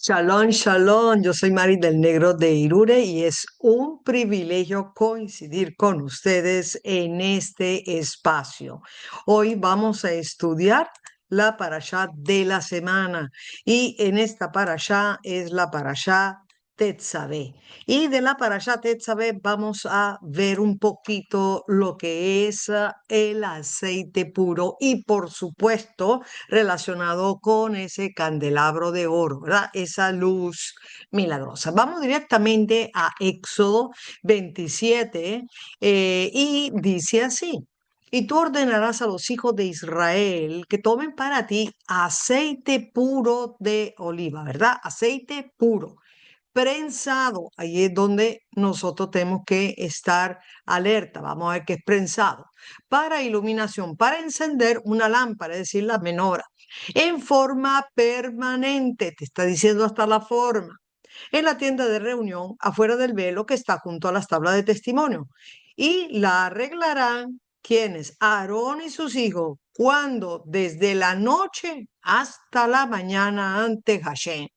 Shalom, shalom. Yo soy Mari del Negro de Irure y es un privilegio coincidir con ustedes en este espacio. Hoy vamos a estudiar la parashá de la semana y en esta parashá es la parashá Tetzaveh. Y de la parashá Tetzaveh vamos a ver un poquito lo que es el aceite puro y por supuesto relacionado con ese candelabro de oro, ¿verdad? Esa luz milagrosa. Vamos directamente a Éxodo 27 y dice así. Y tú ordenarás a los hijos de Israel que tomen para ti aceite puro de oliva, ¿verdad? Aceite puro prensado. Ahí es donde nosotros tenemos que estar alerta. Vamos a ver qué es prensado. Para iluminación, para encender una lámpara, es decir, la menora, en forma permanente. Te está diciendo hasta la forma. En la tienda de reunión, afuera del velo que está junto a las tablas de testimonio. Y la arreglarán quienes, Aarón y sus hijos, cuando desde la noche hasta la mañana ante Hashem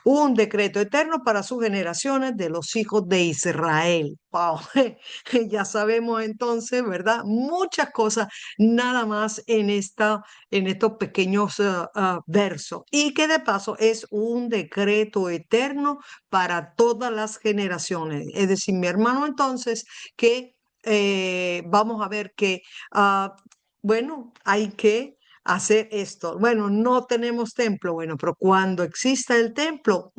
un decreto eterno para sus generaciones de los hijos de Israel. Wow, ya sabemos entonces, ¿verdad? Muchas cosas nada más en estos pequeños versos. Y que de paso es un decreto eterno para todas las generaciones. Es decir, mi hermano, entonces, que vamos a ver que, bueno, hay que hacer esto. Bueno, no tenemos templo, bueno, pero cuando exista el templo,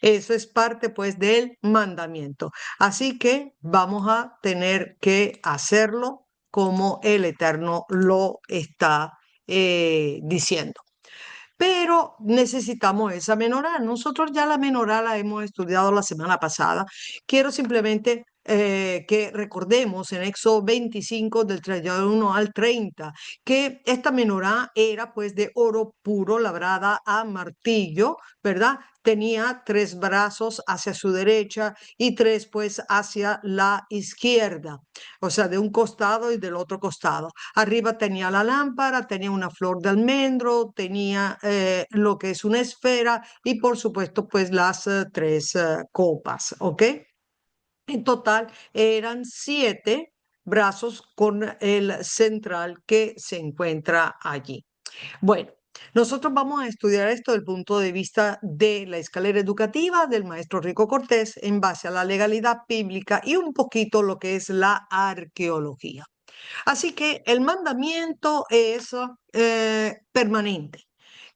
eso es parte pues del mandamiento. Así que vamos a tener que hacerlo como el Eterno lo está diciendo. Pero necesitamos esa menorá. Nosotros ya la menorá la hemos estudiado la semana pasada. Quiero simplemente que recordemos en Éxodo 25 del 31 al 30 que esta menorá era pues de oro puro labrada a martillo, ¿verdad? Tenía tres brazos hacia su derecha y tres pues hacia la izquierda, o sea, de un costado y del otro costado. Arriba tenía la lámpara, tenía una flor de almendro, tenía lo que es una esfera y por supuesto pues las tres copas, ¿ok? En total eran siete brazos con el central que se encuentra allí. Bueno, nosotros vamos a estudiar esto desde el punto de vista de la escalera educativa del maestro Rico Cortés en base a la legalidad bíblica y un poquito lo que es la arqueología. Así que el mandamiento es permanente.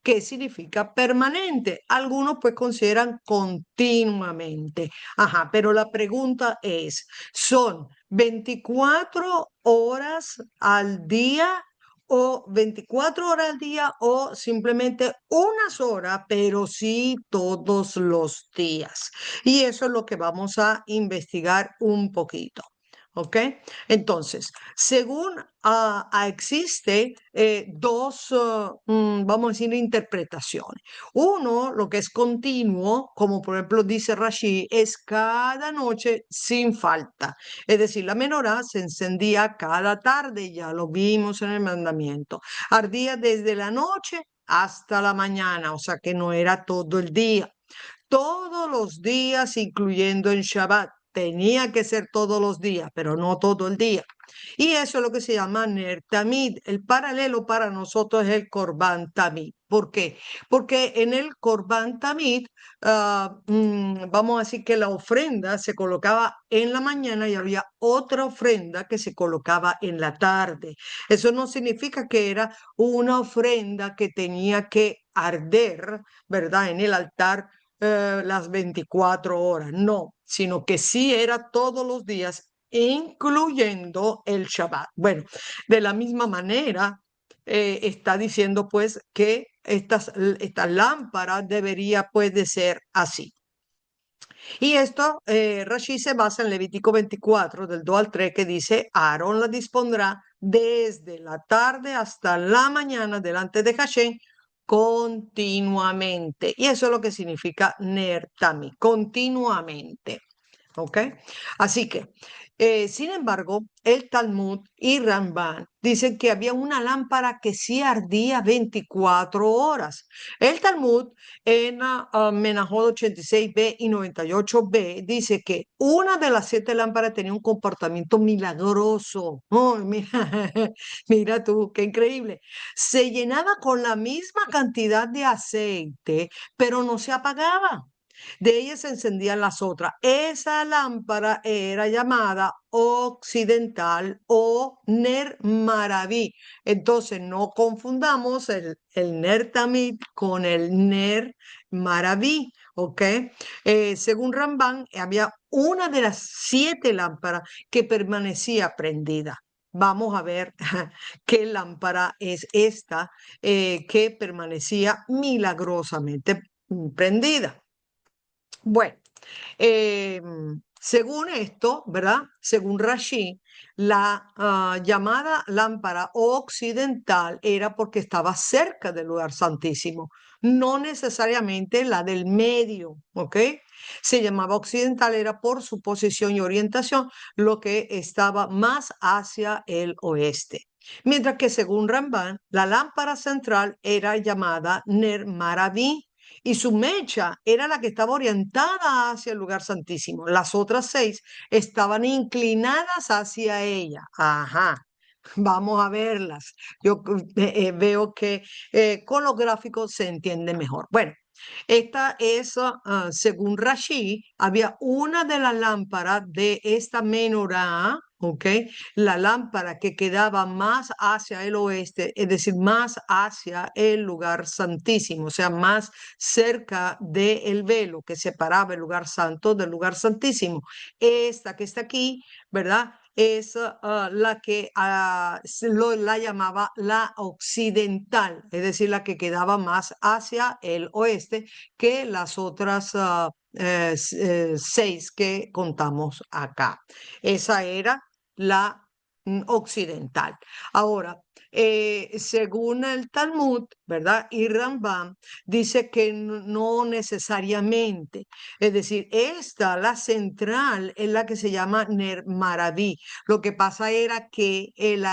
¿Qué significa permanente? Algunos pues consideran continuamente. Ajá, pero la pregunta es, ¿son 24 horas al día o 24 horas al día o simplemente unas horas, pero sí todos los días? Y eso es lo que vamos a investigar un poquito. ¿Ok? Entonces, según existe dos, vamos a decir, interpretaciones. Uno, lo que es continuo, como por ejemplo dice Rashi, es cada noche sin falta. Es decir, la menorá se encendía cada tarde, ya lo vimos en el mandamiento. Ardía desde la noche hasta la mañana, o sea que no era todo el día todos los días, incluyendo en Shabbat. Tenía que ser todos los días, pero no todo el día. Y eso es lo que se llama Ner Tamid. El paralelo para nosotros es el Korban Tamid. ¿Por qué? Porque en el Korban Tamid, vamos a decir que la ofrenda se colocaba en la mañana y había otra ofrenda que se colocaba en la tarde. Eso no significa que era una ofrenda que tenía que arder, ¿verdad? En el altar las 24 horas, no, sino que sí era todos los días, incluyendo el Shabbat. Bueno, de la misma manera, está diciendo pues que estas lámparas debería pues de ser así. Y esto, Rashi se basa en Levítico 24, del 2 al 3, que dice, Aarón la dispondrá desde la tarde hasta la mañana delante de Hashem continuamente. Y eso es lo que significa Ner Tamid, continuamente. ¿Ok? Así que, sin embargo, el Talmud y Ramban dicen que había una lámpara que sí ardía 24 horas. El Talmud en Menahod 86b y 98b dice que una de las 7 lámparas tenía un comportamiento milagroso. Oh, mira, mira tú, qué increíble. Se llenaba con la misma cantidad de aceite, pero no se apagaba. De ellas se encendían las otras. Esa lámpara era llamada occidental o Ner Maraví. Entonces, no confundamos el Ner Tamid con el Ner Maraví, ¿ok? Según Ramban, había una de las 7 lámparas que permanecía prendida. Vamos a ver qué lámpara es esta que permanecía milagrosamente prendida. Bueno, eh, según esto, ¿verdad? Según Rashi, la llamada lámpara occidental era porque estaba cerca del lugar santísimo, no necesariamente la del medio, ¿ok? Se llamaba occidental, era por su posición y orientación, lo que estaba más hacia el oeste. Mientras que según Ramban, la lámpara central era llamada Ner Maraví, y su mecha era la que estaba orientada hacia el lugar santísimo. Las otras 6 estaban inclinadas hacia ella. Ajá. Vamos a verlas. Yo veo que con los gráficos se entiende mejor. Bueno, esta es, según Rashi, había una de las lámparas de esta menorá, ¿ok? La lámpara que quedaba más hacia el oeste, es decir, más hacia el lugar santísimo, o sea, más cerca del velo que separaba el lugar santo del lugar santísimo. Esta que está aquí, ¿verdad? Es la que la llamaba la occidental, es decir, la que quedaba más hacia el oeste que las otras 6 que contamos acá. Esa era la occidental. Ahora, según el Talmud, ¿verdad? Y Rambam dice que no necesariamente, es decir, esta, la central, es la que se llama Ner Maraví. Lo que pasa era que el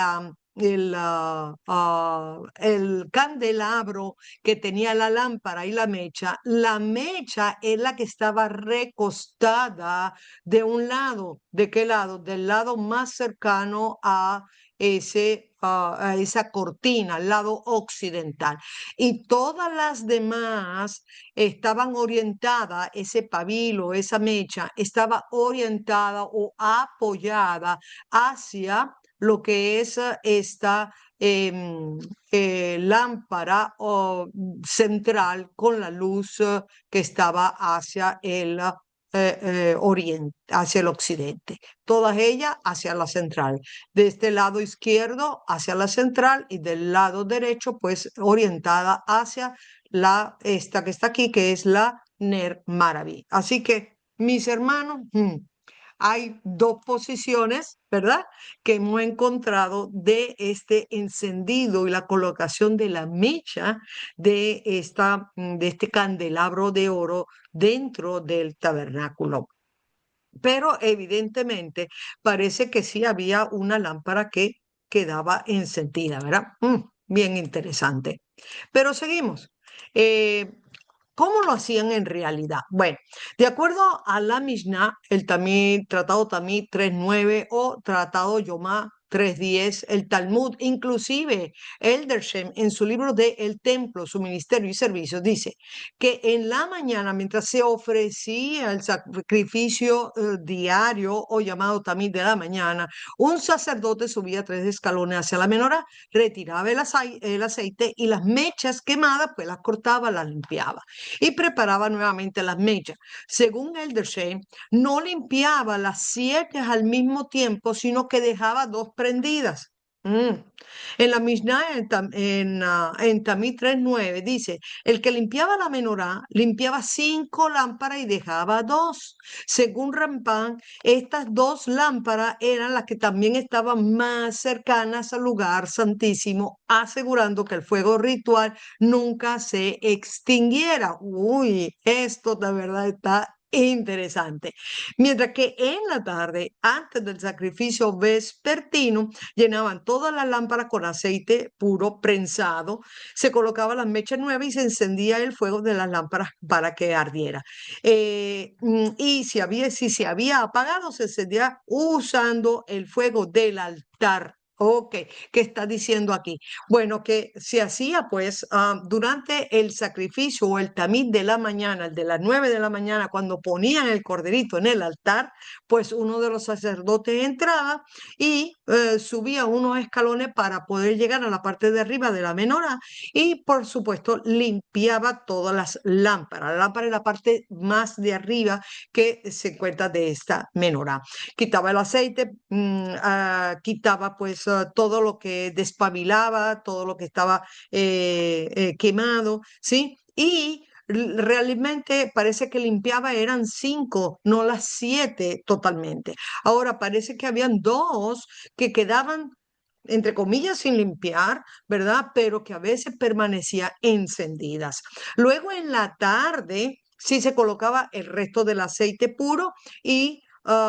candelabro que tenía la lámpara y la mecha es la que estaba recostada de un lado. ¿De qué lado? Del lado más cercano a a esa cortina, al lado occidental. Y todas las demás estaban orientadas, ese pabilo, esa mecha, estaba orientada o apoyada hacia lo que es esta lámpara central con la luz que estaba hacia el oriente, hacia el occidente. Todas ellas hacia la central. De este lado izquierdo hacia la central y del lado derecho pues orientada hacia esta que está aquí, que es la Ner Maraví. Así que, mis hermanos, hay 2 posiciones, ¿verdad? Que hemos encontrado de este encendido y la colocación de la mecha de este candelabro de oro dentro del tabernáculo. Pero evidentemente parece que sí había una lámpara que quedaba encendida, ¿verdad? Bien interesante. Pero seguimos. Eh, ¿Cómo lo hacían en realidad? Bueno, de acuerdo a la Mishnah, el Tratado Tamid 3.9 o Tratado Yomá 3.10, el Talmud, inclusive el Dershem, en su libro de El Templo, su ministerio y servicios, dice que en la mañana, mientras se ofrecía el sacrificio diario o llamado Tamid de la mañana, un sacerdote subía 3 escalones hacia la menorá, retiraba el aceite y las mechas quemadas, pues las cortaba, las limpiaba y preparaba nuevamente las mechas. Según el Dershem, no limpiaba las 7 al mismo tiempo, sino que dejaba 2 prendidas. En la Mishnah, en Tamid 3.9, dice, el que limpiaba la menorá, limpiaba 5 lámparas y dejaba 2. Según Rampan, estas 2 lámparas eran las que también estaban más cercanas al lugar santísimo, asegurando que el fuego ritual nunca se extinguiera. Uy, esto de verdad está Interesante. Mientras que en la tarde, antes del sacrificio vespertino, llenaban todas las lámparas con aceite puro prensado, se colocaban las mechas nuevas y se encendía el fuego de las lámparas para que ardiera. Y si se había apagado, se encendía usando el fuego del altar. Ok, ¿qué está diciendo aquí? Bueno, que se hacía pues durante el sacrificio o el tamiz de la mañana, el de las 9 de la mañana, cuando ponían el corderito en el altar, pues uno de los sacerdotes entraba y subía unos escalones para poder llegar a la parte de arriba de la menorá y por supuesto limpiaba todas las lámparas. La lámpara es la parte más de arriba que se encuentra de esta menorá. Quitaba el aceite, quitaba pues todo lo que despabilaba, todo lo que estaba quemado, ¿sí? Y realmente parece que limpiaba, eran 5, no las 7 totalmente. Ahora parece que habían 2 que quedaban, entre comillas, sin limpiar, ¿verdad? Pero que a veces permanecían encendidas. Luego en la tarde sí se colocaba el resto del aceite puro y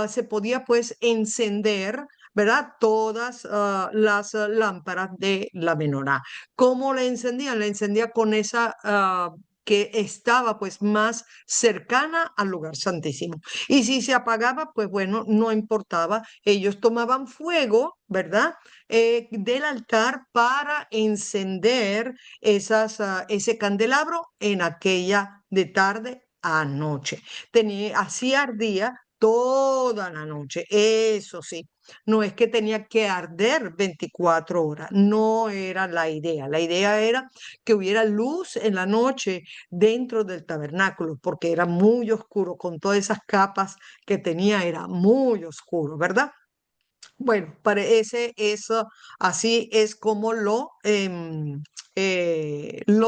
se podía pues encender, ¿verdad? Todas las lámparas de la menorá. ¿Cómo la encendían? La encendía con esa que estaba pues más cercana al lugar santísimo. Y si se apagaba, pues bueno, no importaba. Ellos tomaban fuego, ¿verdad? Del altar para encender ese candelabro en aquella de tarde a noche. Así ardía toda la noche, eso sí. No es que tenía que arder 24 horas, no era la idea. La idea era que hubiera luz en la noche dentro del tabernáculo, porque era muy oscuro, con todas esas capas que tenía, era muy oscuro, ¿verdad? Bueno, parece eso, así es como lo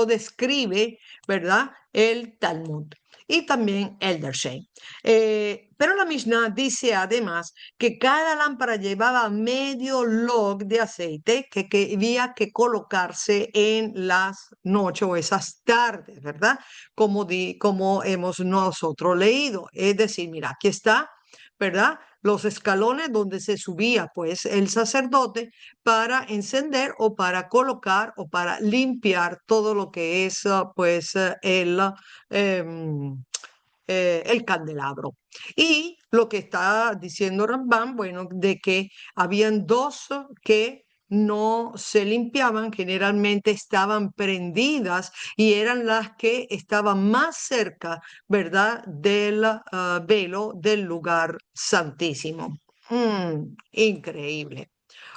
describe, ¿verdad? El Talmud y también el Dershay. Pero la Mishnah dice además que cada lámpara llevaba medio log de aceite que había que colocarse en las noches o esas tardes, ¿verdad? Como hemos nosotros leído. Es decir, mira, aquí está, ¿verdad? Los escalones donde se subía pues el sacerdote para encender o para colocar o para limpiar todo lo que es pues em, el candelabro. Y lo que está diciendo Rambam, bueno, de que habían 2 que no se limpiaban, generalmente estaban prendidas y eran las que estaban más cerca, ¿verdad?, del velo del lugar santísimo. Increíble.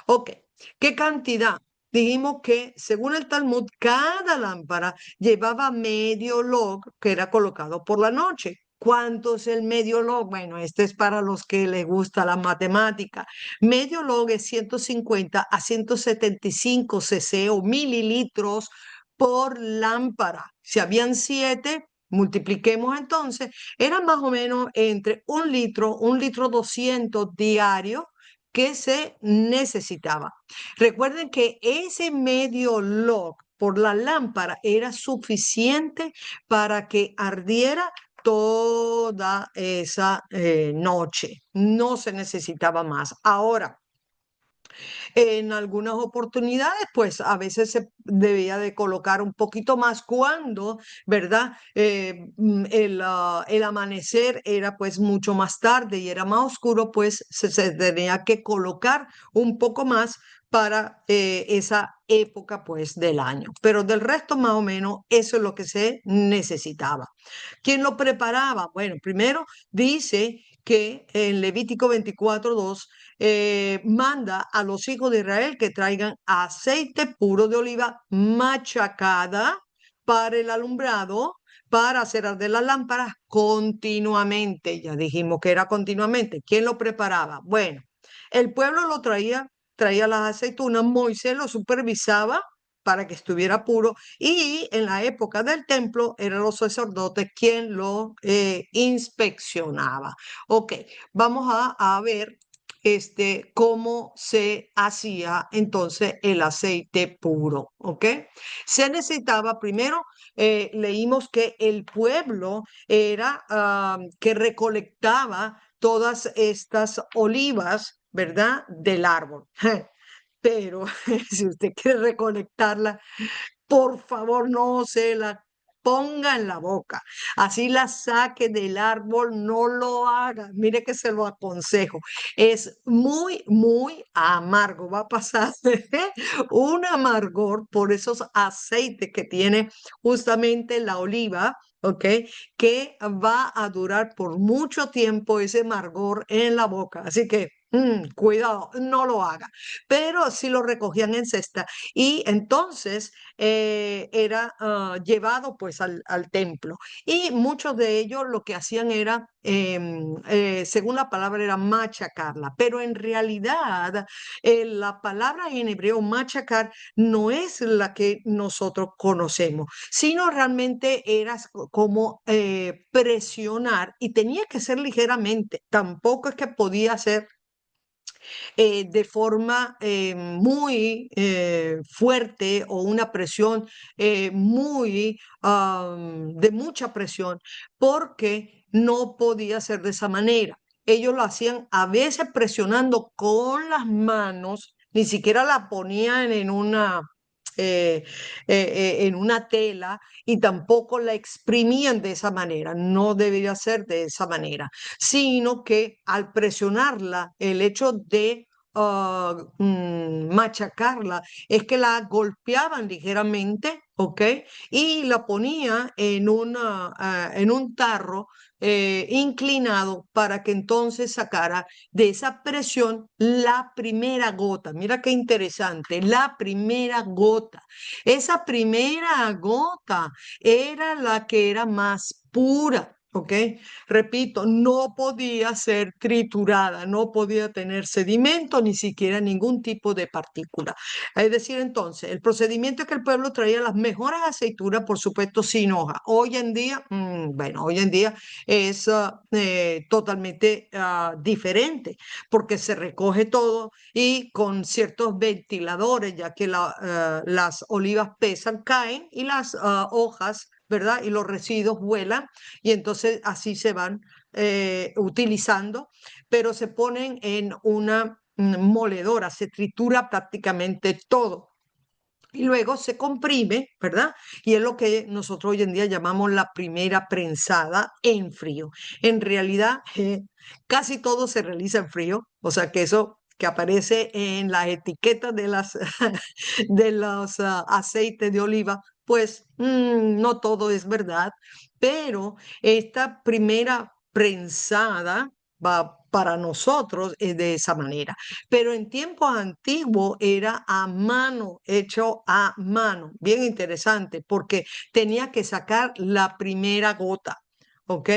Ok, ¿qué cantidad? Dijimos que según el Talmud, cada lámpara llevaba medio log que era colocado por la noche. ¿Cuánto es el medio log? Bueno, este es para los que les gusta la matemática. Medio log es 150 a 175 cc o mililitros por lámpara. Si habían 7, multipliquemos entonces, era más o menos entre 1 litro 200 diario que se necesitaba. Recuerden que ese medio log por la lámpara era suficiente para que ardiera toda esa noche. No se necesitaba más. Ahora, en algunas oportunidades, pues a veces se debía de colocar un poquito más cuando, ¿verdad? El amanecer era pues mucho más tarde y era más oscuro, pues se tenía que colocar un poco más para esa época pues del año. Pero del resto más o menos eso es lo que se necesitaba. ¿Quién lo preparaba? Bueno, primero dice que en Levítico 24:2 manda a los hijos de Israel que traigan aceite puro de oliva machacada para el alumbrado, para hacer arder las lámparas continuamente. Ya dijimos que era continuamente. ¿Quién lo preparaba? Bueno, el pueblo lo traía las aceitunas, Moisés lo supervisaba para que estuviera puro y en la época del templo eran los sacerdotes quien lo inspeccionaba. Ok, vamos a ver cómo se hacía entonces el aceite puro, ¿ok? Se necesitaba primero, leímos que el pueblo era que recolectaba todas estas olivas, ¿verdad? Del árbol. Pero si usted quiere recolectarla, por favor, no se la ponga en la boca. Así la saque del árbol, no lo haga. Mire que se lo aconsejo. Es muy, muy amargo. Va a pasar un amargor por esos aceites que tiene justamente la oliva. ¿Ok? Que va a durar por mucho tiempo ese amargor en la boca. Así que cuidado, no lo haga. Pero si lo recogían en cesta y entonces era llevado pues al templo. Y muchos de ellos lo que hacían era, según la palabra, era machacarla, pero en realidad la palabra en hebreo machacar no es la que nosotros conocemos, sino realmente era como presionar y tenía que ser ligeramente, tampoco es que podía ser de forma muy fuerte o una presión muy de mucha presión, porque no podía ser de esa manera. Ellos lo hacían a veces presionando con las manos, ni siquiera la ponían eh, en una tela y tampoco la exprimían de esa manera, no debería ser de esa manera, sino que al presionarla, el hecho de machacarla, es que la golpeaban ligeramente, ¿ok? Y la ponía en un tarro inclinado para que entonces sacara de esa presión la primera gota. Mira qué interesante, la primera gota. Esa primera gota era la que era más pura. ¿Ok? Repito, no podía ser triturada, no podía tener sedimento, ni siquiera ningún tipo de partícula. Es decir, entonces, el procedimiento es que el pueblo traía las mejores aceitunas, por supuesto, sin hoja. Hoy en día, bueno, hoy en día es totalmente diferente, porque se recoge todo y con ciertos ventiladores, ya que las olivas pesan, caen y las hojas, ¿verdad? Y los residuos vuelan y entonces así se van utilizando, pero se ponen en una moledora, se tritura prácticamente todo. Y luego se comprime, ¿verdad? Y es lo que nosotros hoy en día llamamos la primera prensada en frío. En realidad, casi todo se realiza en frío, o sea que eso que aparece en las etiquetas de de los aceites de oliva, pues no todo es verdad, pero esta primera prensada va para nosotros es de esa manera. Pero en tiempos antiguos era a mano, hecho a mano. Bien interesante, porque tenía que sacar la primera gota, ¿ok?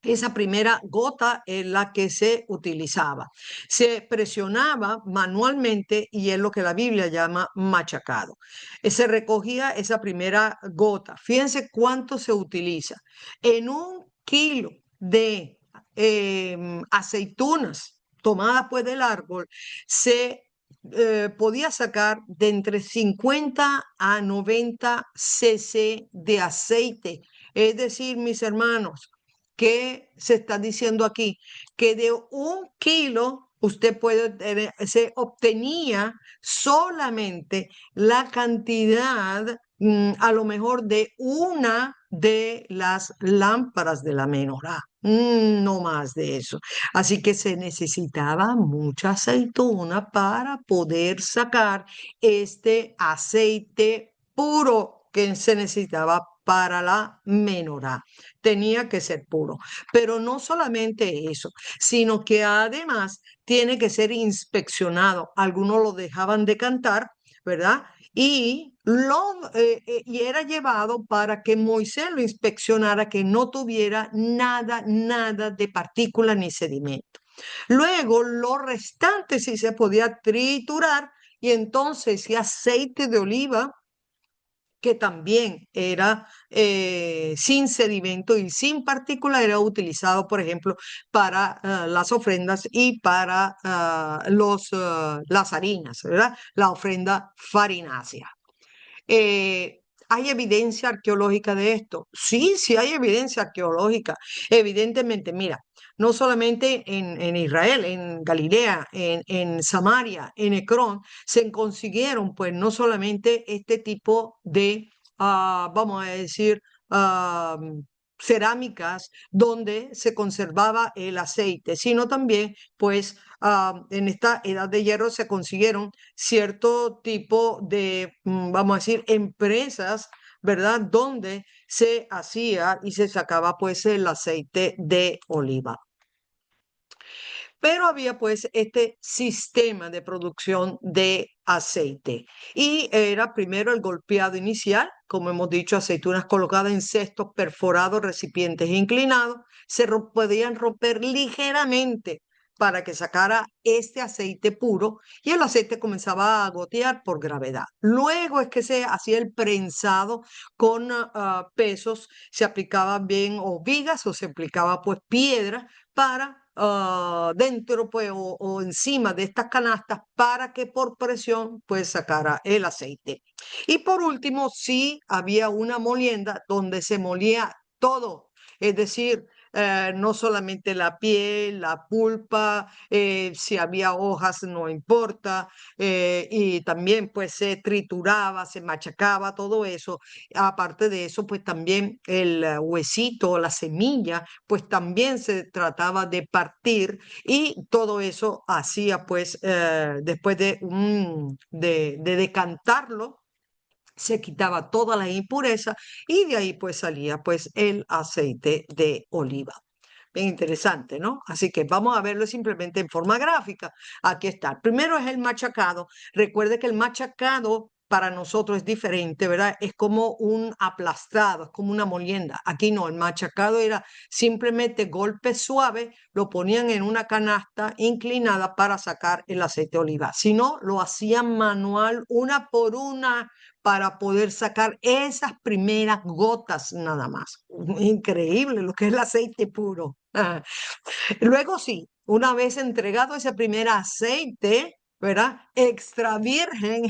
Esa primera gota es la que se utilizaba. Se presionaba manualmente y es lo que la Biblia llama machacado. Se recogía esa primera gota. Fíjense cuánto se utiliza. En 1 kilo de aceitunas tomadas pues del árbol, se podía sacar de entre 50 a 90 cc de aceite. Es decir, mis hermanos, ¿qué se está diciendo aquí? Que de 1 kilo usted puede se obtenía solamente la cantidad, a lo mejor de una de las lámparas de la menorá. No más de eso. Así que se necesitaba mucha aceituna para poder sacar este aceite puro que se necesitaba para la menorá. Tenía que ser puro. Pero no solamente eso, sino que además tiene que ser inspeccionado. Algunos lo dejaban de cantar, ¿verdad? Y era llevado para que Moisés lo inspeccionara, que no tuviera nada, nada de partícula ni sedimento. Luego, lo restante sí se podía triturar y entonces ese aceite de oliva que también era sin sedimento y sin partícula, era utilizado, por ejemplo, para las ofrendas y para las harinas, ¿verdad? La ofrenda farinácea. ¿Hay evidencia arqueológica de esto? Sí, sí hay evidencia arqueológica. Evidentemente, mira, no solamente en Israel, en Galilea, en Samaria, en Ecrón, se consiguieron, pues, no solamente este tipo de, vamos a decir, ah, cerámicas donde se conservaba el aceite, sino también, pues, en esta edad de hierro se consiguieron cierto tipo de, vamos a decir, empresas, ¿verdad? Donde se hacía y se sacaba pues el aceite de oliva. Pero había pues este sistema de producción de aceite y era primero el golpeado inicial, como hemos dicho, aceitunas colocadas en cestos perforados, recipientes inclinados, podían romper ligeramente para que sacara este aceite puro y el aceite comenzaba a gotear por gravedad. Luego es que se hacía el prensado con pesos, se aplicaba bien o vigas o se aplicaba pues piedra para dentro pues o encima de estas canastas para que por presión pues sacara el aceite. Y por último, sí había una molienda donde se molía todo, es decir, no solamente la piel, la pulpa, si había hojas, no importa, y también pues se trituraba, se machacaba, todo eso. Aparte de eso, pues también el huesito, la semilla, pues también se trataba de partir y todo eso hacía pues después de decantarlo se quitaba toda la impureza y de ahí pues salía pues el aceite de oliva. Bien interesante, ¿no? Así que vamos a verlo simplemente en forma gráfica. Aquí está. Primero es el machacado. Recuerde que el machacado para nosotros es diferente, ¿verdad? Es como un aplastado, es como una molienda. Aquí no, el machacado era simplemente golpe suave, lo ponían en una canasta inclinada para sacar el aceite de oliva. Si no, lo hacían manual, una por una, para poder sacar esas primeras gotas nada más. Increíble lo que es el aceite puro. Luego sí, una vez entregado ese primer aceite, ¿verdad? Extra virgen,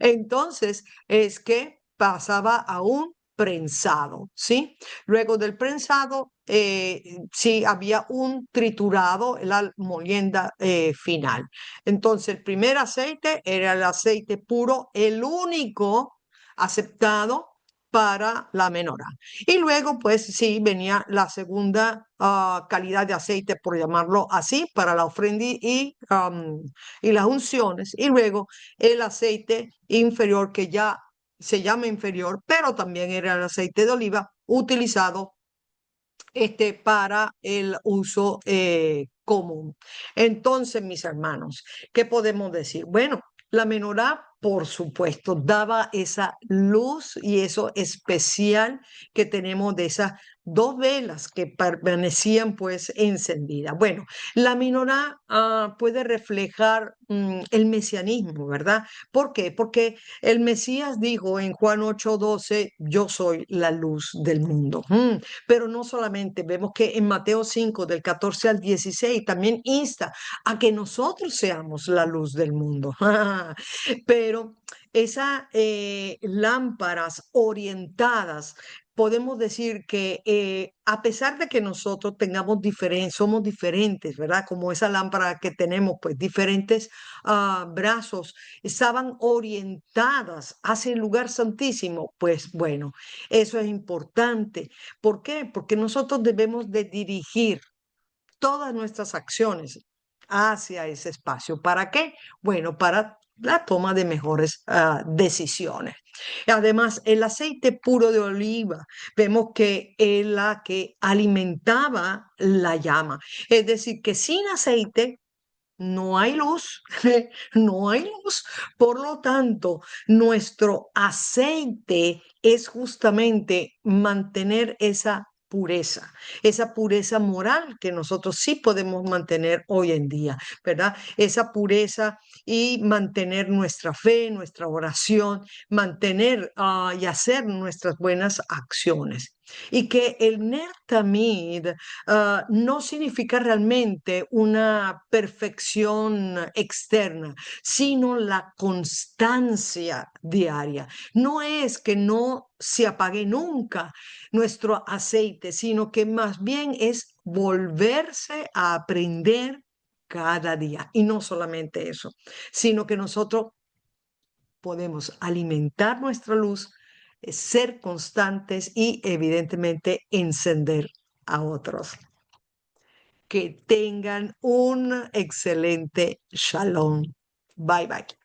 entonces es que pasaba a un prensado, ¿sí? Luego del prensado, sí había un triturado, la molienda final. Entonces, el primer aceite era el aceite puro, el único aceptado para la menorá. Y luego, pues sí, venía la segunda calidad de aceite, por llamarlo así, para la ofrenda y las unciones. Y luego el aceite inferior, que ya se llama inferior, pero también era el aceite de oliva utilizado para el uso común. Entonces, mis hermanos, ¿qué podemos decir? Bueno, la menorá, por supuesto, daba esa luz y eso especial que tenemos de esas dos velas que permanecían pues encendidas. Bueno, la menorá puede reflejar el mesianismo, ¿verdad? ¿Por qué? Porque el Mesías dijo en Juan 8:12, yo soy la luz del mundo. Pero no solamente, vemos que en Mateo 5, del 14 al 16, también insta a que nosotros seamos la luz del mundo. Pero esas lámparas orientadas, podemos decir que a pesar de que nosotros tengamos somos diferentes, ¿verdad? Como esa lámpara que tenemos, pues diferentes brazos, estaban orientadas hacia el lugar santísimo, pues bueno, eso es importante. ¿Por qué? Porque nosotros debemos de dirigir todas nuestras acciones hacia ese espacio. ¿Para qué? Bueno, para la toma de mejores decisiones. Además, el aceite puro de oliva, vemos que es la que alimentaba la llama. Es decir, que sin aceite no hay luz, no hay luz. Por lo tanto, nuestro aceite es justamente mantener esa pureza, esa pureza moral que nosotros sí podemos mantener hoy en día, ¿verdad? Esa pureza y mantener nuestra fe, nuestra oración, mantener y hacer nuestras buenas acciones. Y que el Ner Tamid no significa realmente una perfección externa, sino la constancia diaria. No es que no se apague nunca nuestro aceite, sino que más bien es volverse a aprender cada día. Y no solamente eso, sino que nosotros podemos alimentar nuestra luz, ser constantes y evidentemente encender a otros. Que tengan un excelente shalom. Bye bye.